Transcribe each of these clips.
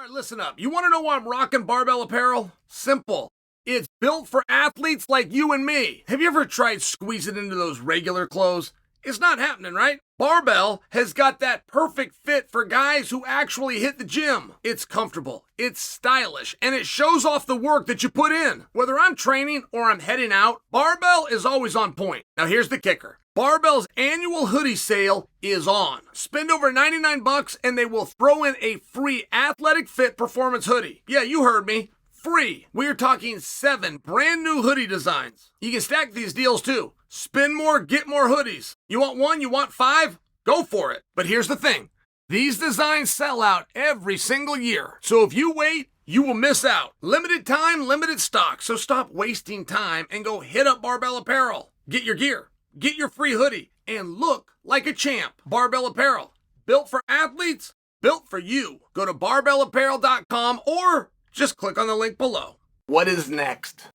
right, listen up. You want to know why I'm rocking barbell apparel? Simple. It's built for athletes like you and me. Have you ever tried squeezing into those regular clothes? It's not happening, right? Barbell has got that perfect fit for guys who actually hit the gym. It's comfortable, it's stylish, and it shows off the work that you put in. Whether I'm training or I'm heading out, Barbell is always on point. Now here's the kicker. Barbell's annual hoodie sale is on. Spend over $99 and they will throw in a free athletic fit performance hoodie. Yeah, you heard me. Free. We're talking 7 brand new hoodie designs. You can stack these deals too. Spend more, get more hoodies. You want 1, you want 5? Go for it. But here's the thing. These designs sell out every single year. So if you wait, you will miss out. Limited time, limited stock. So stop wasting time and go hit up Barbell Apparel. Get your gear. Get your free hoodie. And look like a champ. Barbell Apparel. Built for athletes. Built for you. Go to barbellapparel.com or just click on the link below. What is next?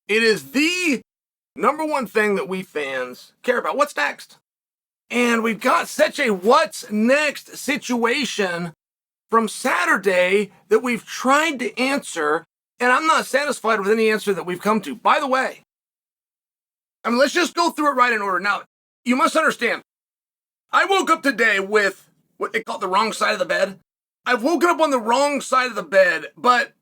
It is the number one thing that we fans care about. What's next? And we've got such a what's next situation from Saturday that we've tried to answer, and I'm not satisfied with any answer that we've come to. By the way, let's just go through it right in order. Now, you must understand, I woke up today with what they call the wrong side of the bed. I've woken up on the wrong side of the bed, but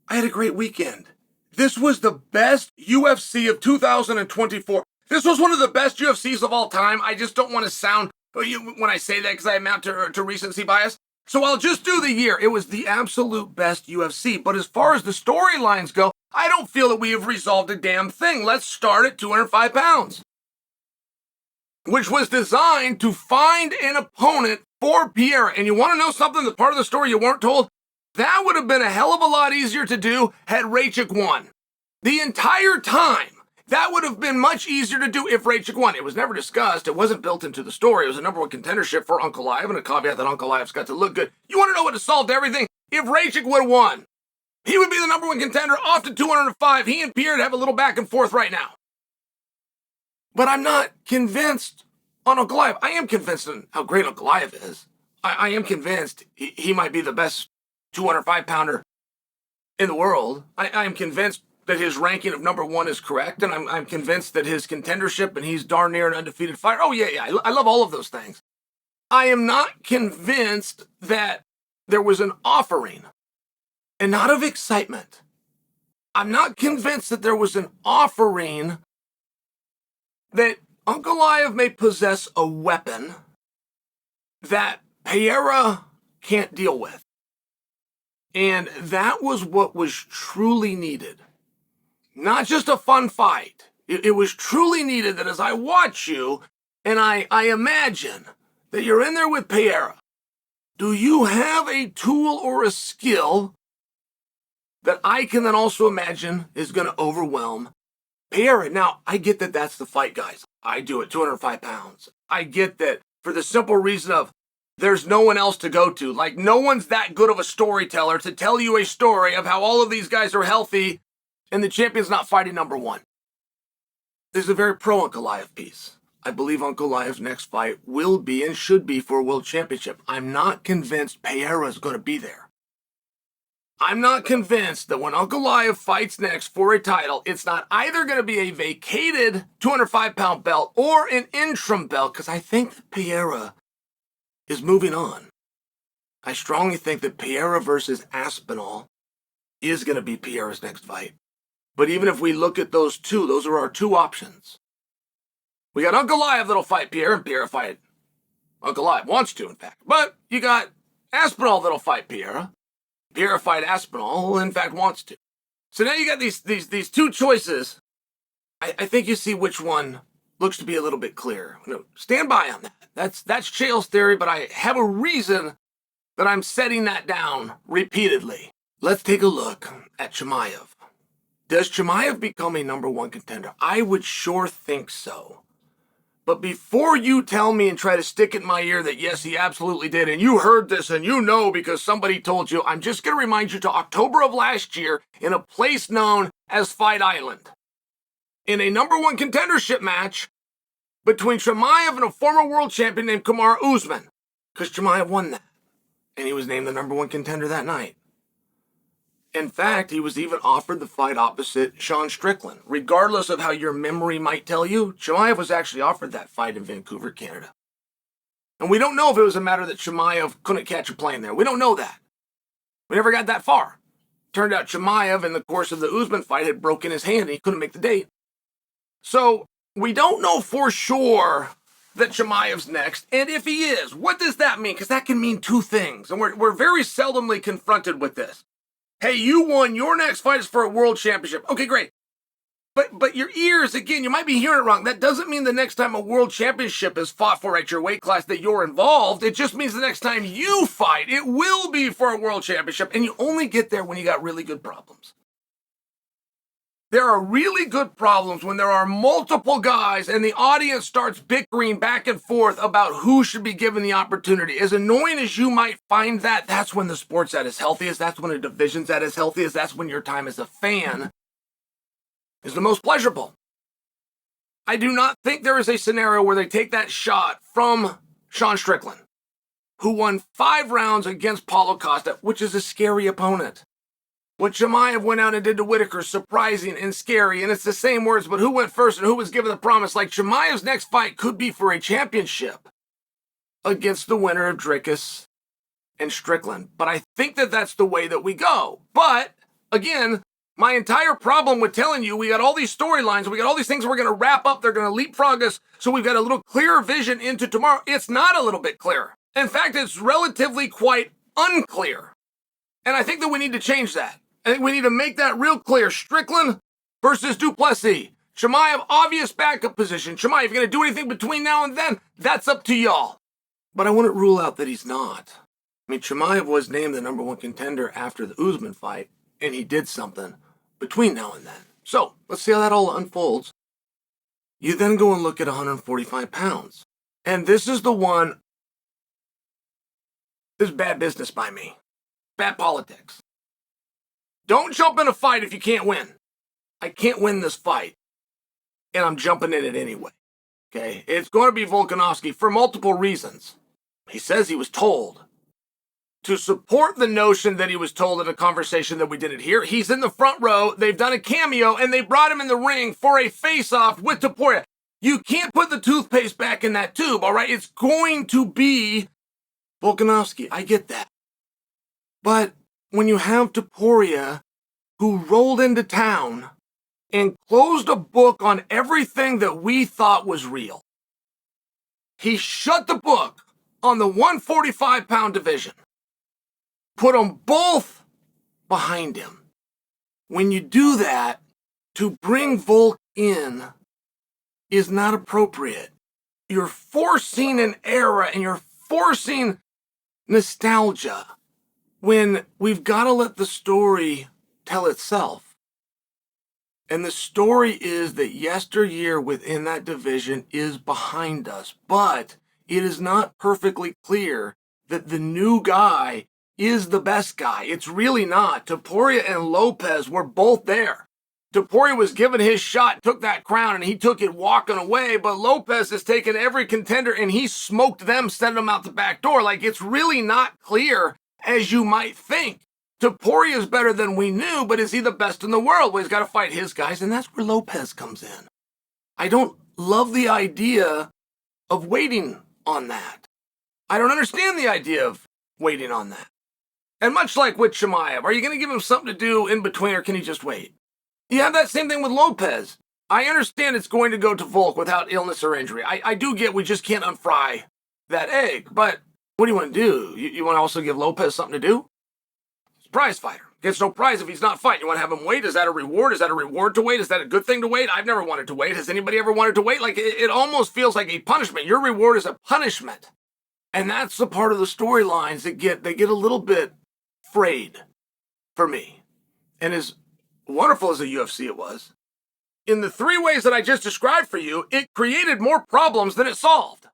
I had a great weekend. This was the best UFC of 2024. This was one of the best UFCs of all time. I just don't want to sound, when I say that, because I amount to recency bias. So I'll just do the year. It was the absolute best UFC. But as far as the storylines go, I don't feel that we have resolved a damn thing. Let's start at 205 pounds, which was designed to find an opponent for Pierre. And you want to know something, the part of the story you weren't told? That would have been a hell of a lot easier to do had Rachik won. The entire time, that would have been much easier to do if Rachik won. It was never discussed. It wasn't built into the story. It was a number one contendership for Uncle Live and a caveat that Uncle Live's got to look good. You want to know what has solved everything? If Rachik would have won, he would be the number one contender off to 205. He and Pierre would have a little back and forth right now. But I'm not convinced on Uncle Live. I am convinced on how great Uncle Live is. I am convinced he might be the best 205-pounder in the world. I am convinced that his ranking of number one is correct, and I'm convinced that his contendership, and he's darn near an undefeated fighter. Oh, yeah, I love all of those things. I am not convinced that there was an offering, and not of excitement. I'm not convinced that there was an offering that Uncle Live may possess a weapon that Pereira can't deal with. And that was what was truly needed. Not just a fun fight. It was truly needed that as I watch you, and I imagine that you're in there with Pereira, do you have a tool or a skill that I can then also imagine is going to overwhelm Pereira? Now, I get that that's the fight, guys. I do it, 205 pounds. I get that for the simple reason of there's no one else to go to. Like, no one's that good of a storyteller to tell you a story of how all of these guys are healthy and the champion's not fighting number one. There's a very pro Uncle Live piece. I believe Uncle Live's next fight will be and should be for a world championship. I'm not convinced Pereira's going to be there. I'm not convinced that when Uncle Live fights next for a title, it's not either going to be a vacated 205-pound belt or an interim belt, because I think that Pereira is moving on. I strongly think that Pereira versus Aspinall is going to be Pereira's next fight. But even if we look at those two, those are our two options. We got Uncle Live that'll fight Pierre, and Pierre fight Uncle Live. Wants to, in fact. But you got Aspinall that'll fight Pierre. Pierre fight Aspinall, who in fact wants to. So now you got these two choices. I think you see which one looks to be a little bit clearer. Stand by on that. That's Chael's theory, but I have a reason that I'm setting that down repeatedly. Let's take a look at Chimaev. Does Chimaev become a number one contender? I would sure think so. But before you tell me and try to stick it in my ear that yes, he absolutely did, and you heard this and you know because somebody told you, I'm just going to remind you to October of last year in a place known as Fight Island. In a number one contendership match between Chimaev and a former world champion named Kamaru Usman. Because Chimaev won that. And he was named the number one contender that night. In fact, he was even offered the fight opposite Sean Strickland. Regardless of how your memory might tell you, Chimaev was actually offered that fight in Vancouver, Canada. And we don't know if it was a matter that Chimaev couldn't catch a plane there. We don't know that. We never got that far. Turned out Chimaev, in the course of the Usman fight, had broken his hand and he couldn't make the date. So we don't know for sure that Chimaev's next. And if he is, what does that mean? Because that can mean two things. And we're very seldomly confronted with this. Hey, you won. Your next fight is for a world championship. Okay, great. But your ears, again, you might be hearing it wrong. That doesn't mean the next time a world championship is fought for at your weight class that you're involved. It just means the next time you fight, it will be for a world championship. And you only get there when you got really good problems. There are really good problems when there are multiple guys and the audience starts bickering back and forth about who should be given the opportunity. As annoying as you might find that, that's when the sport's at its healthiest. That's when a division's at its healthiest. That's when your time as a fan is the most pleasurable. I do not think there is a scenario where they take that shot from Sean Strickland, who won 5 rounds against Paulo Costa, which is a scary opponent. What Chimaev went out and did to Whitaker, surprising and scary, and it's the same words, but who went first and who was given the promise? Like, Chimaev's next fight could be for a championship against the winner of Dricus and Strickland. But I think that that's the way that we go. But, again, my entire problem with telling you we got all these storylines, we got all these things we're going to wrap up, they're going to leapfrog us, so we've got a little clearer vision into tomorrow. It's not a little bit clearer. In fact, it's relatively quite unclear. And I think that we need to change that. I think we need to make that real clear. Strickland versus Duplessis. Chimaev, obvious backup position. Chimaev, if you're going to do anything between now and then, that's up to y'all. But I wouldn't rule out that he's not. I mean, Chimaev was named the #1 contender after the Usman fight, and he did something between now and then. So, let's see how that all unfolds. You then go and look at 145 pounds. And this is the one, this is bad business by me. Bad politics. Don't jump in a fight if you can't win. I can't win this fight, and I'm jumping in it anyway. Okay? It's going to be Volkanovski for multiple reasons. He says he was told. To support the notion that he was told in a conversation that we didn't hear, he's in the front row, they've done a cameo, and they brought him in the ring for a face-off with Topuria. You can't put the toothpaste back in that tube, all right? It's going to be Volkanovski. I get that. But when you have Topuria, who rolled into town and closed a book on everything that we thought was real, he shut the book on the 145-pound division. Put them both behind him. When you do that, to bring Volk in is not appropriate. You're forcing an era and you're forcing nostalgia when we've got to let the story tell itself. And the story is that yesteryear within that division is behind us, but it is not perfectly clear that the new guy is the best guy. It's really not. Topuria and Lopez were both there. Topuria was given his shot, took that crown, and he took it walking away, but Lopez has taken every contender and he smoked them, sent them out the back door. Like, it's really not clear as you might think. Topuria is better than we knew, but is he the best in the world? Well, he's got to fight his guys, and that's where Lopez comes in. I don't love the idea of waiting on that. I don't understand the idea of waiting on that. And much like with Chimaev, are you going to give him something to do in between, or can he just wait? You have that same thing with Lopez. I understand it's going to go to Volk without illness or injury. I do get we just can't unfry that egg, but what do you want to do? You want to also give Lopez something to do? He's a prize fighter. Gets no prize if he's not fighting. You want to have him wait? Is that a reward? Is that a reward to wait? Is that a good thing to wait? I've never wanted to wait. Has anybody ever wanted to wait? Like, it almost feels like a punishment. Your reward is a punishment. And that's the part of the storylines that they get a little bit frayed for me. And as wonderful as the UFC it was, in the 3 ways that I just described for you, it created more problems than it solved.